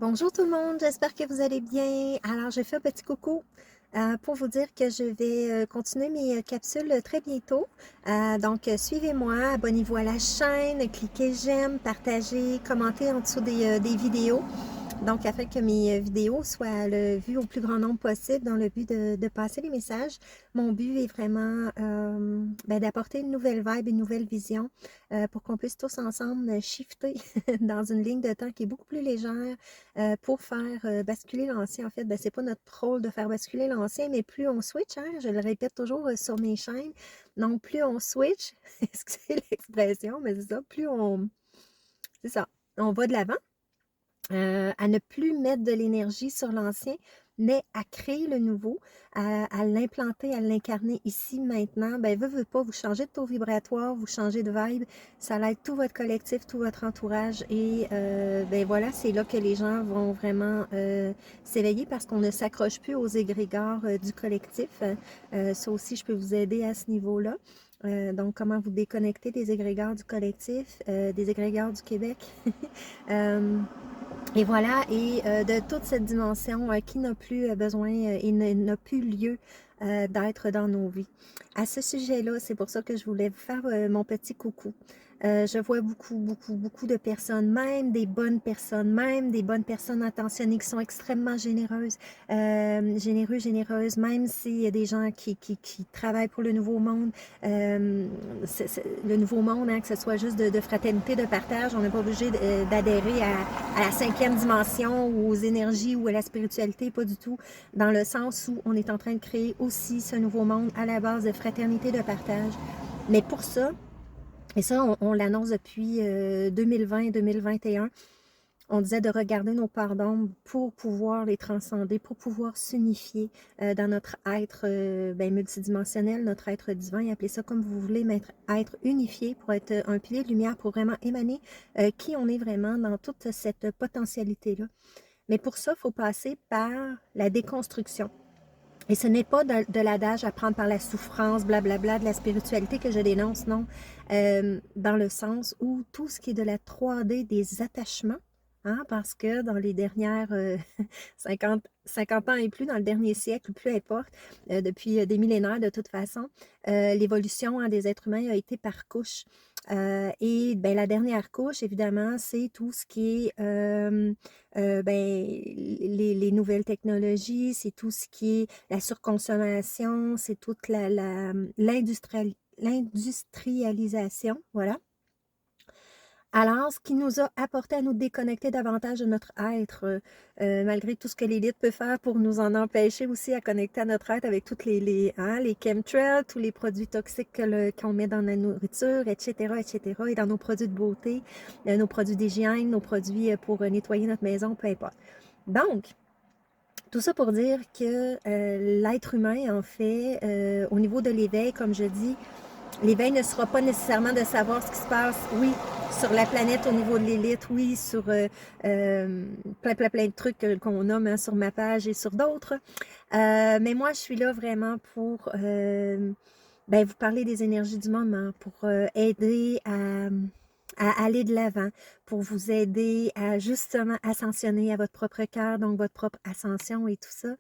Bonjour tout le monde, j'espère que vous allez bien. Alors, je fais un petit coucou pour vous dire que je vais continuer mes capsules très bientôt. Donc, suivez-moi, abonnez-vous à la chaîne, cliquez j'aime, partagez, commentez en dessous des vidéos. Donc, afin que mes vidéos soient vues au plus grand nombre possible dans le but de passer les messages. Mon but est vraiment d'apporter une nouvelle vibe, une nouvelle vision pour qu'on puisse tous ensemble shifter dans une ligne de temps qui est beaucoup plus légère pour faire basculer l'ancien. En fait, c'est pas notre rôle de faire basculer l'ancien, mais plus on switch, hein, je le répète toujours sur mes chaînes, donc plus on switch, excusez l'expression, mais c'est ça, c'est ça, on va de l'avant. À ne plus mettre de l'énergie sur l'ancien, mais à créer le nouveau, à l'implanter, à l'incarner ici, maintenant. Veut pas, vous changez de taux vibratoire, vous changez de vibe, ça aide tout votre collectif, tout votre entourage et voilà, c'est là que les gens vont vraiment s'éveiller parce qu'on ne s'accroche plus aux égrégores du collectif. Ça aussi, je peux vous aider à ce niveau-là. Donc, comment vous déconnecter des égrégores du collectif, des égrégores du Québec. Et voilà, et de toute cette dimension qui n'a plus besoin et n'a plus lieu d'être dans nos vies. À ce sujet-là, c'est pour ça que je voulais vous faire mon petit coucou. Je vois beaucoup de personnes, même des bonnes personnes, même des bonnes personnes intentionnées qui sont extrêmement généreuses, généreuses, même s'il y a des gens qui travaillent pour le nouveau monde, le nouveau monde, hein, que ce soit juste de fraternité, de partage, on n'est pas obligé d'adhérer à la cinquième dimension ou aux énergies ou à la spiritualité, pas du tout, dans le sens où on est en train de créer aussi ce nouveau monde à la base de fraternité, de partage. Mais pour ça, et ça, on l'annonce depuis 2020-2021, on disait de regarder nos parts d'ombre pour pouvoir les transcender, pour pouvoir s'unifier dans notre être multidimensionnel, notre être divin, appelez ça comme vous voulez, mais être unifié pour être un pilier de lumière, pour vraiment émaner qui on est vraiment dans toute cette potentialité-là. Mais pour ça, il faut passer par la déconstruction. Et ce n'est pas de l'adage à prendre par la souffrance, blablabla, de la spiritualité que je dénonce, non. Dans le sens où tout ce qui est de la 3D des attachements, hein, parce que dans les dernières 50 ans et plus, dans le dernier siècle, peu importe, depuis des millénaires de toute façon, l'évolution hein, des êtres humains a été par couche. Et la dernière couche, évidemment, c'est tout ce qui est les nouvelles technologies, c'est tout ce qui est la surconsommation, c'est toute l'industrialisation, voilà. Alors, ce qui nous a apporté à nous déconnecter davantage de notre être, malgré tout ce que l'élite peut faire pour nous en empêcher aussi à connecter à notre être avec toutes les chemtrails, tous les produits toxiques qu'on met dans la nourriture, etc., etc., et dans nos produits de beauté, nos produits d'hygiène, nos produits pour nettoyer notre maison, peu importe. Donc, tout ça pour dire que l'être humain, en fait, au niveau de l'éveil, comme je dis, l'éveil ne sera pas nécessairement de savoir ce qui se passe, oui, sur la planète au niveau de l'élite, oui, sur plein de trucs qu'on nomme hein, sur ma page et sur d'autres. Mais moi, je suis là vraiment pour vous parler des énergies du moment, pour aider à aller de l'avant, pour vous aider à justement ascensionner à votre propre cœur, donc votre propre ascension et tout ça.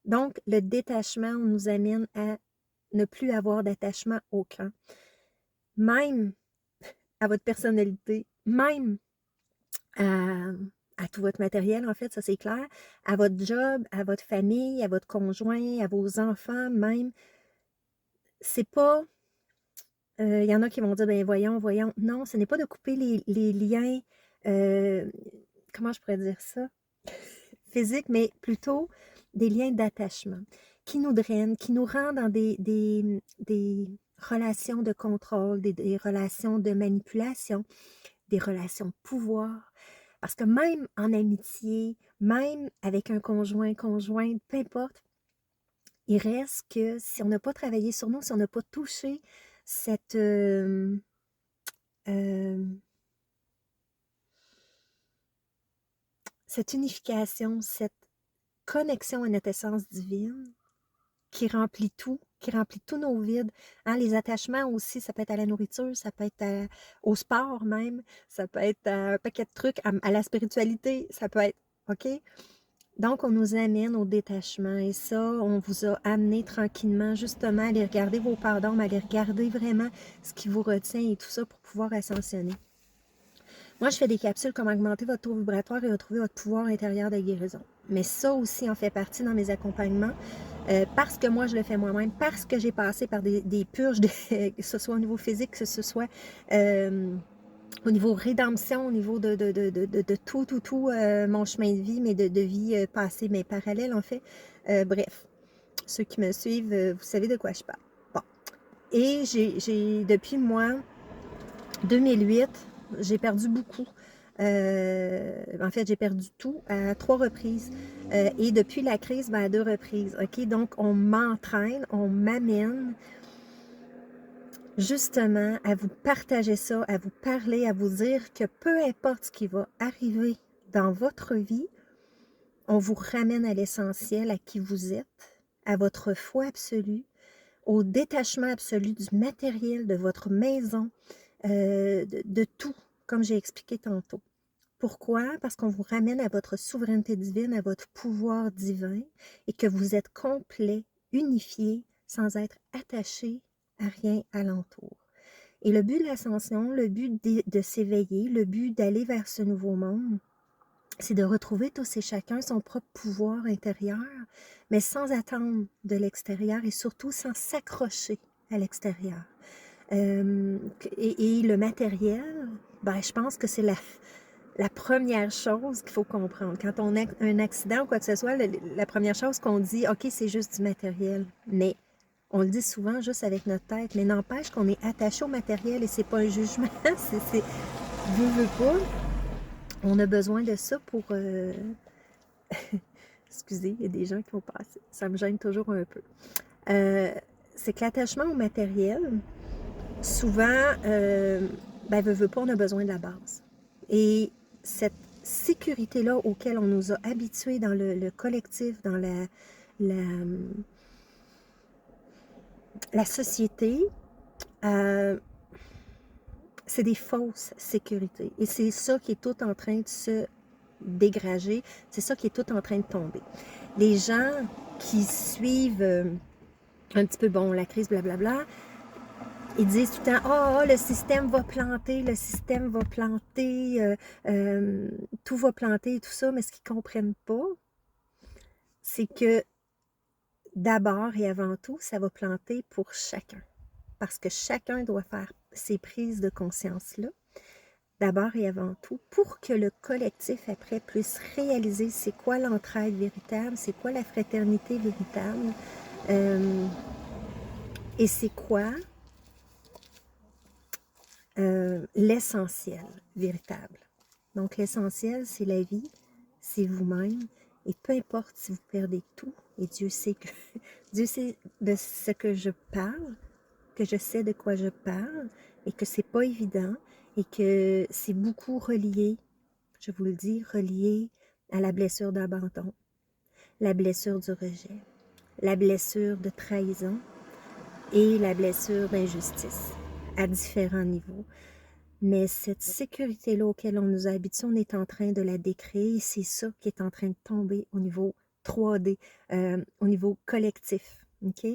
Donc, le détachement nous amène à ne plus avoir d'attachement aucun. Même à votre personnalité, même à tout votre matériel, en fait, ça c'est clair, à votre job, à votre famille, à votre conjoint, à vos enfants, même. C'est pas... Il y en a qui vont dire, ben voyons. Non, ce n'est pas de couper les liens, euh, comment je pourrais dire ça? Physiques, mais plutôt des liens d'attachement qui nous drainent, qui nous rendent dans des relations de contrôle, des relations de manipulation, des relations de pouvoir. Parce que même en amitié, même avec un conjoint, conjointe, peu importe, il reste que si on n'a pas travaillé sur nous, si on n'a pas touché cette, euh, cette unification, cette connexion à notre essence divine qui remplit tout, qui remplit tous nos vides. Hein, les attachements aussi, ça peut être à la nourriture, ça peut être au sport même, ça peut être à un paquet de trucs, à la spiritualité, ça peut être OK? Donc, on nous amène au détachement et ça, on vous a amené tranquillement justement à aller regarder vos parts d'ombre, à aller regarder vraiment ce qui vous retient et tout ça pour pouvoir ascensionner. Moi, je fais des capsules comme augmenter votre taux vibratoire et retrouver votre pouvoir intérieur de guérison. Mais ça aussi en fait partie dans mes accompagnements parce que moi, je le fais moi-même, parce que j'ai passé par des purges, que ce soit au niveau physique, que ce soit au niveau rédemption, au niveau de tout mon chemin de vie, mais de vie passée, mais parallèle en fait. Bref, ceux qui me suivent, vous savez de quoi je parle. Bon. Et depuis moi, 2008, j'ai perdu beaucoup. En fait, j'ai perdu tout à 3 reprises. Et depuis la crise, ben, à 2 reprises. OK? Donc, on m'entraîne, on m'amène justement à vous partager ça, à vous parler, à vous dire que peu importe ce qui va arriver dans votre vie, on vous ramène à l'essentiel, à qui vous êtes, à votre foi absolue, au détachement absolu du matériel de votre maison, de tout, comme j'ai expliqué tantôt. Pourquoi? Parce qu'on vous ramène à votre souveraineté divine, à votre pouvoir divin, et que vous êtes complet, unifié, sans être attaché à rien alentour. Et le but de l'ascension, le but de s'éveiller, le but d'aller vers ce nouveau monde, c'est de retrouver tous et chacun son propre pouvoir intérieur, mais sans attendre de l'extérieur et surtout sans s'accrocher à l'extérieur. Et le matériel, ben, je pense que c'est la première chose qu'il faut comprendre. Quand on a un accident ou quoi que ce soit, la première chose qu'on dit, OK, c'est juste du matériel. Mais on le dit souvent juste avec notre tête, mais n'empêche qu'on est attaché au matériel et c'est pas un jugement, c'est veut pas. On a besoin de ça pour... Excusez, il y a des gens qui vont passer. Ça me gêne toujours un peu. C'est que l'attachement au matériel, souvent, ben, veut pas, on a besoin de la base. Et cette sécurité-là auquel on nous a habitués dans le collectif, dans la société, c'est des fausses sécurités. Et c'est ça qui est tout en train de se dégrager, c'est ça qui est tout en train de tomber. Les gens qui suivent un petit peu, bon, la crise, blablabla, ils disent tout le temps, oh, le système va planter, tout va planter et tout ça, mais ce qu'ils ne comprennent pas, c'est que d'abord et avant tout, ça va planter pour chacun. Parce que chacun doit faire ces prises de conscience-là, d'abord et avant tout, pour que le collectif après puisse réaliser c'est quoi l'entraide véritable, c'est quoi la fraternité véritable, et c'est quoi l'essentiel véritable. Donc l'essentiel, c'est la vie, c'est vous-même, et peu importe si vous perdez tout, et Dieu sait de ce que je parle, que je sais de quoi je parle, et que c'est pas évident, et que c'est beaucoup relié, je vous le dis, relié à la blessure d'abandon, la blessure du rejet, la blessure de trahison et la blessure d'injustice à différents niveaux. Mais cette sécurité-là auquel on nous a habitués, on est en train de la décréer et c'est ça qui est en train de tomber au niveau 3D, au niveau collectif. OK?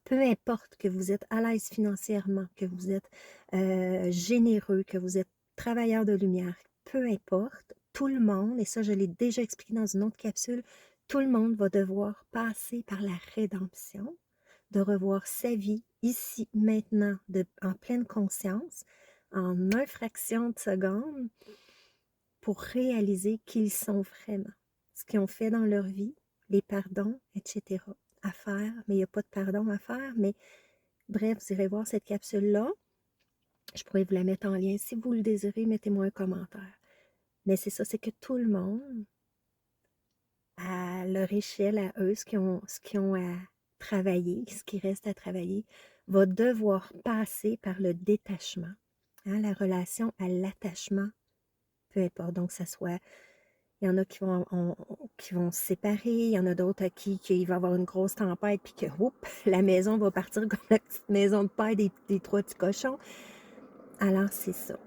Peu importe que vous êtes à l'aise financièrement, que vous êtes généreux, que vous êtes travailleur de lumière, peu importe, tout le monde, et ça je l'ai déjà expliqué dans une autre capsule, tout le monde va devoir passer par la rédemption, de revoir sa vie ici, maintenant, en pleine conscience, en une fraction de seconde, pour réaliser qui ils sont vraiment, ce qu'ils ont fait dans leur vie, les pardons, etc. à faire, mais il n'y a pas de pardon à faire, mais bref, vous irez voir cette capsule-là. Je pourrais vous la mettre en lien. Si vous le désirez, mettez-moi un commentaire. Mais c'est ça, c'est que tout le monde, à leur échelle, à eux, ce qu'ils ont à travailler, ce qui reste à travailler, va devoir passer par le détachement, hein, la relation à l'attachement, peu importe. Donc, ça soit, il y en a qui vont se séparer, il y en a d'autres à qui il va y avoir une grosse tempête, puis que, oups, la maison va partir comme la petite maison de paille des 3 petits cochons. Alors, c'est ça.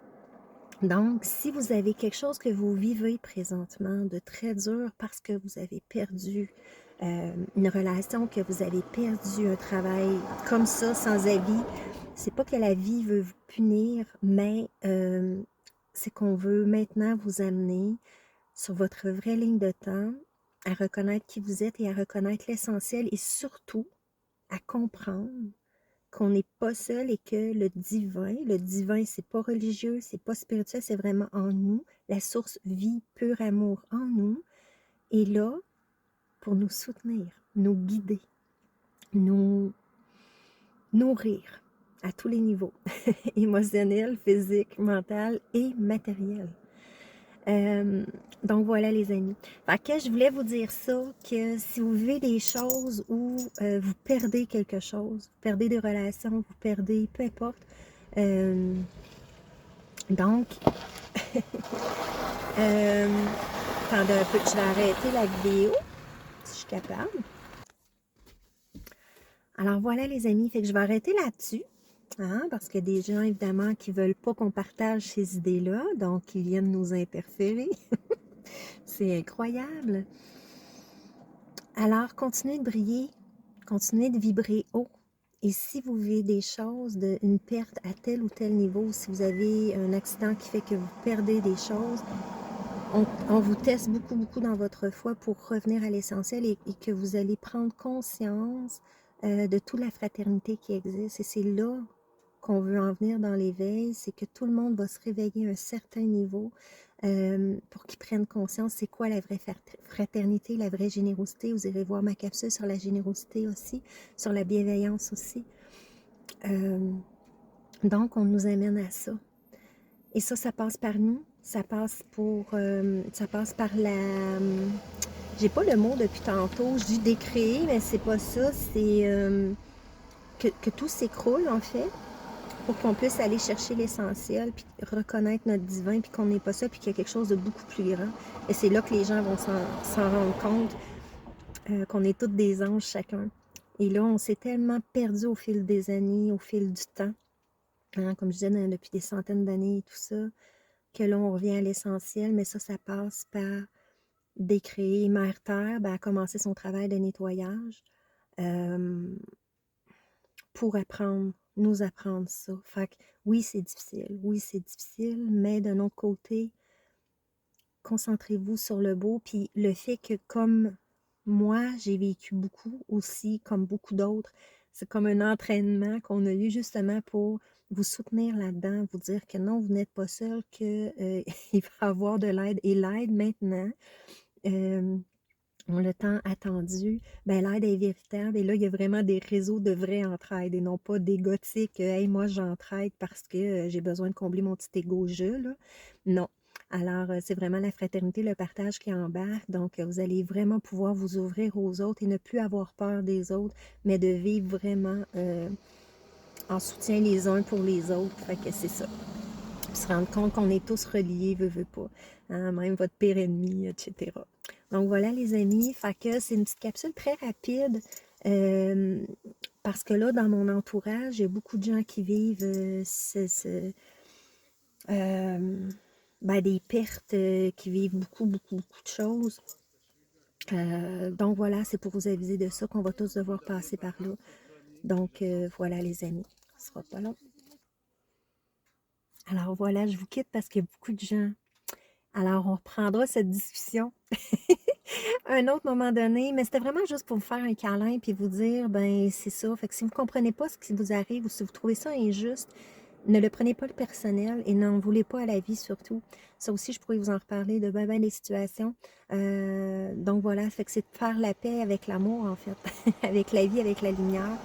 Donc, si vous avez quelque chose que vous vivez présentement de très dur parce que vous avez perdu une relation, que vous avez perdu un travail comme ça, sans avis, c'est pas que la vie veut vous punir, mais c'est qu'on veut maintenant vous amener sur votre vraie ligne de temps, à reconnaître qui vous êtes et à reconnaître l'essentiel et surtout à comprendre qu'on n'est pas seul et que le divin, c'est pas religieux, c'est pas spirituel, c'est vraiment en nous. La source vie, pur amour en nous est là pour nous soutenir, nous guider, nous nourrir à tous les niveaux, émotionnel, physique, mental et matériel. Donc voilà les amis. Fait que je voulais vous dire ça, que si vous vivez des choses où vous perdez quelque chose, vous perdez des relations, vous perdez, peu importe. Donc, attendez un peu, je vais arrêter la vidéo, si je suis capable. Alors voilà les amis, fait que je vais arrêter là-dessus. Hein, parce qu'il y a des gens, évidemment, qui ne veulent pas qu'on partage ces idées-là, donc ils viennent nous interférer. C'est incroyable. Alors, continuez de briller, continuez de vibrer haut. Et si vous vivez des choses, une perte à tel ou tel niveau, si vous avez un accident qui fait que vous perdez des choses, on vous teste beaucoup, beaucoup dans votre foi pour revenir à l'essentiel et que vous allez prendre conscience de toute la fraternité qui existe. Et c'est là qu'on veut en venir dans l'éveil, c'est que tout le monde va se réveiller à un certain niveau pour qu'ils prennent conscience c'est quoi la vraie fraternité, la vraie générosité. Vous irez voir ma capsule sur la générosité aussi, sur la bienveillance aussi. Donc, on nous amène à ça. Et ça passe par nous. Ça passe par la... j'ai pas le mot depuis tantôt. Je dis décréer, mais c'est pas ça. C'est que tout s'écroule, en fait, pour qu'on puisse aller chercher l'essentiel, puis reconnaître notre divin, puis qu'on n'est pas ça, puis qu'il y a quelque chose de beaucoup plus grand. Et c'est là que les gens vont s'en rendre compte qu'on est tous des anges chacun. Et là, on s'est tellement perdu au fil des années, au fil du temps, hein, comme je disais, depuis des centaines d'années et tout ça, que là, on revient à l'essentiel, mais ça passe par décréer. Mère Terre a commencé son travail de nettoyage pour nous apprendre ça. Fait que oui, c'est difficile, mais d'un autre côté, concentrez-vous sur le beau, puis le fait que comme moi, j'ai vécu beaucoup aussi, comme beaucoup d'autres, c'est comme un entraînement qu'on a eu justement pour vous soutenir là-dedans, vous dire que non, vous n'êtes pas seul, qu'il va y avoir de l'aide. Et l'aide maintenant, on l'a tant attendu, ben l'aide est véritable. Et là, il y a vraiment des réseaux de vraie entraide et non pas des gothiques, hey, moi j'entraide parce que j'ai besoin de combler mon petit égo-je, là. Non. Alors, c'est vraiment la fraternité, le partage qui embarque. Donc, vous allez vraiment pouvoir vous ouvrir aux autres et ne plus avoir peur des autres, mais de vivre vraiment en soutien les uns pour les autres. Fait que c'est ça. Puis se rendre compte qu'on est tous reliés, veut pas. Hein, même votre pire ennemi, etc. Donc voilà les amis, fait que c'est une petite capsule très rapide parce que là, dans mon entourage, il y a beaucoup de gens qui vivent des pertes, qui vivent beaucoup, beaucoup, beaucoup de choses. Donc voilà, c'est pour vous aviser de ça qu'on va tous devoir passer par là. Donc voilà les amis, ce sera pas long. Alors voilà, je vous quitte parce qu'il y a beaucoup de gens. Alors on reprendra cette discussion à un autre moment donné, mais c'était vraiment juste pour vous faire un câlin puis vous dire, ben c'est ça. Fait que si vous ne comprenez pas ce qui vous arrive ou si vous trouvez ça injuste, ne le prenez pas le personnel et n'en voulez pas à la vie surtout. Ça aussi, je pourrais vous en reparler de ben des situations. Donc voilà, fait que c'est de faire la paix avec l'amour en fait, avec la vie, avec la lumière,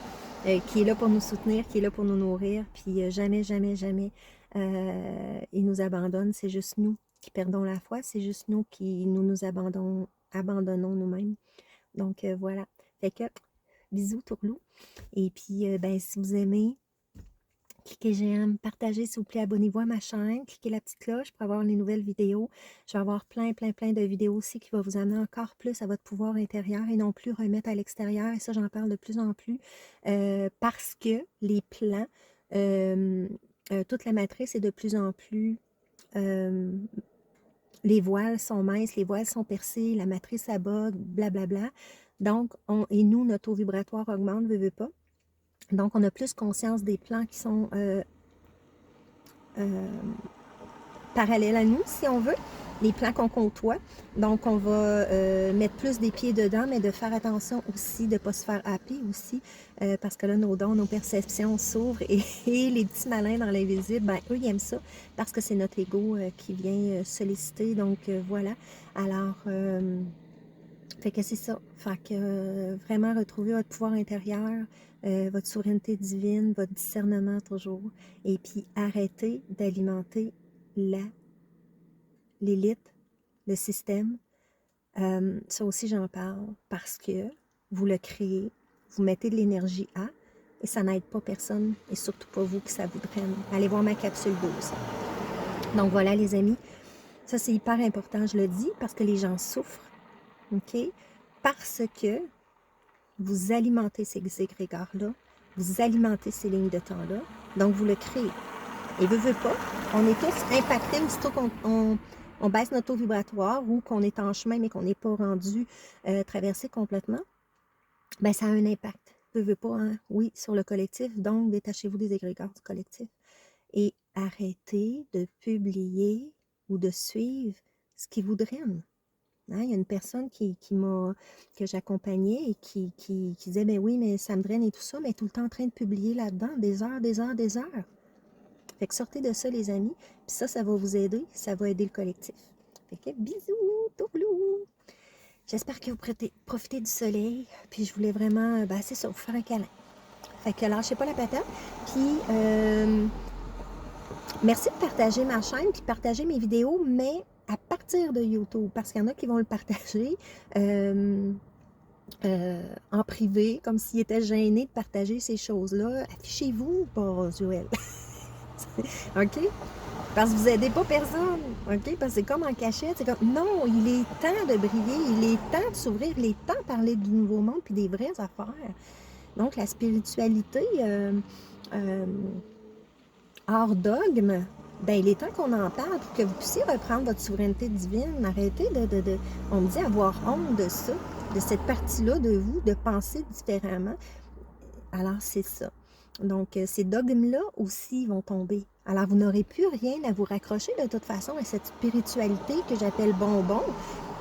qui est là pour nous soutenir, qui est là pour nous nourrir, puis jamais, jamais, jamais il nous abandonne. C'est juste nous qui perdons la foi, c'est juste nous qui nous abandonnons nous-mêmes. Donc voilà. Fait que bisous tourlou. Et puis ben si vous aimez, cliquez j'aime, partagez s'il vous plaît, abonnez-vous à ma chaîne, cliquez la petite cloche pour avoir les nouvelles vidéos. Je vais avoir plein de vidéos aussi qui vont vous amener encore plus à votre pouvoir intérieur et non plus remettre à l'extérieur. Et ça, j'en parle de plus en plus parce que les plans, toute la matrice est de plus en plus les voiles sont minces, les voiles sont percées, la matrice à bas, blablabla. Donc, et nous, notre taux vibratoire augmente, veut pas. Donc, on a plus conscience des plans qui sont parallèles à nous, si on veut, les plans qu'on côtoie. Donc, on va mettre plus des pieds dedans, mais de faire attention aussi, de ne pas se faire happer aussi, parce que là, nos dons, nos perceptions s'ouvrent et les petits malins dans l'invisible, ben, eux, ils aiment ça, parce que c'est notre ego qui vient solliciter. Donc, voilà. Alors, fait que c'est ça. Fait que vraiment retrouver votre pouvoir intérieur, votre souveraineté divine, votre discernement toujours, et puis arrêter d'alimenter l'élite, le système. Ça aussi, j'en parle parce que vous le créez, vous mettez de l'énergie à, et ça n'aide pas personne, et surtout pas vous qui ça vous draine. Allez voir ma capsule 12. Donc voilà, les amis, ça c'est hyper important, je le dis, parce que les gens souffrent, OK? Parce que vous alimentez ces égrégores-là, vous alimentez ces lignes de temps-là, donc vous le créez. Et veut pas, on est tous impactés aussitôt qu'on baisse notre taux vibratoire ou qu'on est en chemin mais qu'on n'est pas rendu traversé complètement, ben ça a un impact. Veut pas, hein? Oui, sur le collectif, donc détachez-vous des égrégores du collectif et arrêtez de publier ou de suivre ce qui vous draine. Hein, il y a une personne que j'accompagnais et qui disait, ben oui, mais ça me draine et tout ça, mais tout le temps en train de publier là-dedans, des heures, des heures, des heures. Fait que sortez de ça, les amis, puis ça va vous aider, ça va aider le collectif. Fait que bisous, toublou! J'espère que vous profitez du soleil, puis je voulais vraiment, ben c'est ça, vous faire un câlin. Fait que lâchez pas la patate, puis merci de partager ma chaîne, puis partager mes vidéos, mais à partir de YouTube, parce qu'il y en a qui vont le partager en privé, comme s'ils étaient gênés de partager ces choses-là. Affichez-vous, pas Joël. OK? Parce que vous n'aidez pas personne. OK? Parce que c'est comme en cachette. C'est comme, non, il est temps de briller. Il est temps de s'ouvrir. Il est temps de parler du nouveau monde puis des vraies affaires. Donc, la spiritualité hors dogme, ben, il est temps qu'on en parle pour que vous puissiez reprendre votre souveraineté divine. Arrêtez on me dit, avoir honte de ça, de cette partie-là de vous, de penser différemment. Alors, c'est ça. Donc, ces dogmes-là aussi vont tomber. Alors, vous n'aurez plus rien à vous raccrocher de toute façon à cette spiritualité que j'appelle bonbon,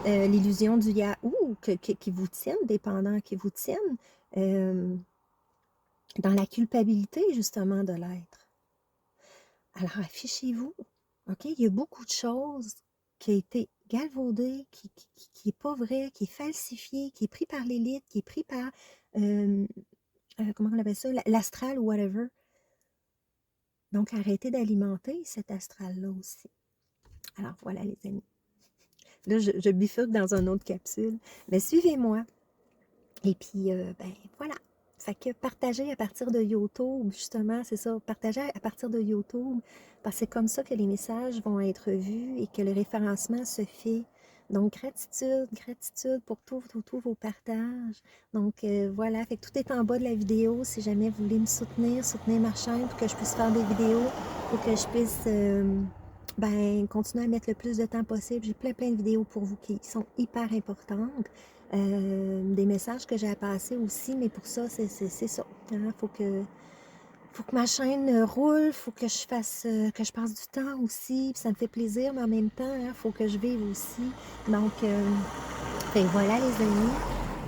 l'illusion du Yahoo, qui vous tiennent, dépendant, qui vous tiennent dans la culpabilité, justement, de l'être. Alors, affichez-vous. OK? Il y a beaucoup de choses qui ont été galvaudées, qui n'est pas vrai, qui est falsifié, qui est pris par l'élite, qui est pris par... comment on appelle ça? L'astral ou whatever. Donc, arrêtez d'alimenter cet astral-là aussi. Alors, voilà, les amis. Là, je bifurque dans une autre capsule. Mais suivez-moi. Et puis, ben, voilà. Fait que partagez à partir de YouTube, justement, c'est ça. Partagez à partir de YouTube, parce que c'est comme ça que les messages vont être vus et que le référencement se fait. Donc, gratitude pour tous vos partages. Donc, voilà, fait que tout est en bas de la vidéo. Si jamais vous voulez me soutenir, soutenez ma chaîne pour que je puisse faire des vidéos, pour que je puisse ben, continuer à mettre le plus de temps possible. J'ai plein de vidéos pour vous qui sont hyper importantes. Des messages que j'ai à passer aussi, mais pour ça, c'est ça. Hein? Faut que ma chaîne roule, faut que je fasse, que je passe du temps aussi, puis ça me fait plaisir, mais en même temps, hein, faut que je vive aussi. Donc, voilà les amis.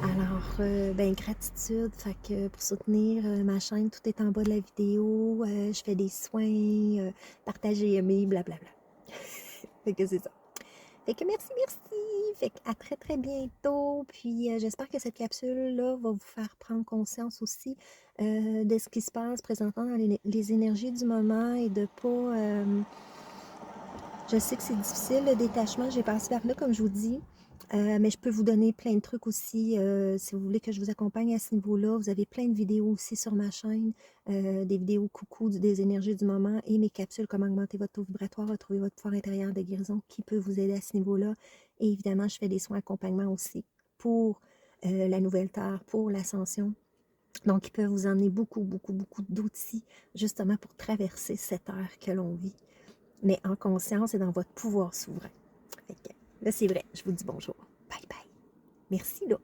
Alors, ben gratitude, fait que pour soutenir ma chaîne, tout est en bas de la vidéo. Je fais des soins, partager, aimer, blablabla. Fait que c'est ça. Fait que merci. Fait que à très bientôt. Puis j'espère que cette capsule-là va vous faire prendre conscience aussi de ce qui se passe présentement dans les énergies du moment et de pas... je sais que c'est difficile le détachement, j'ai passé par là comme je vous dis. Mais je peux vous donner plein de trucs aussi, si vous voulez que je vous accompagne à ce niveau-là. Vous avez plein de vidéos aussi sur ma chaîne, des vidéos coucou des énergies du moment et mes capsules, comment augmenter votre taux vibratoire, retrouver votre pouvoir intérieur de guérison qui peut vous aider à ce niveau-là. Et évidemment, je fais des soins d'accompagnement aussi pour la nouvelle terre, pour l'ascension. Donc, ils peuvent vous emmener beaucoup d'outils justement pour traverser cette ère que l'on vit. mais en conscience et dans votre pouvoir souverain. Fait que, là, c'est vrai, je vous dis bonjour. Bye bye. Merci, là.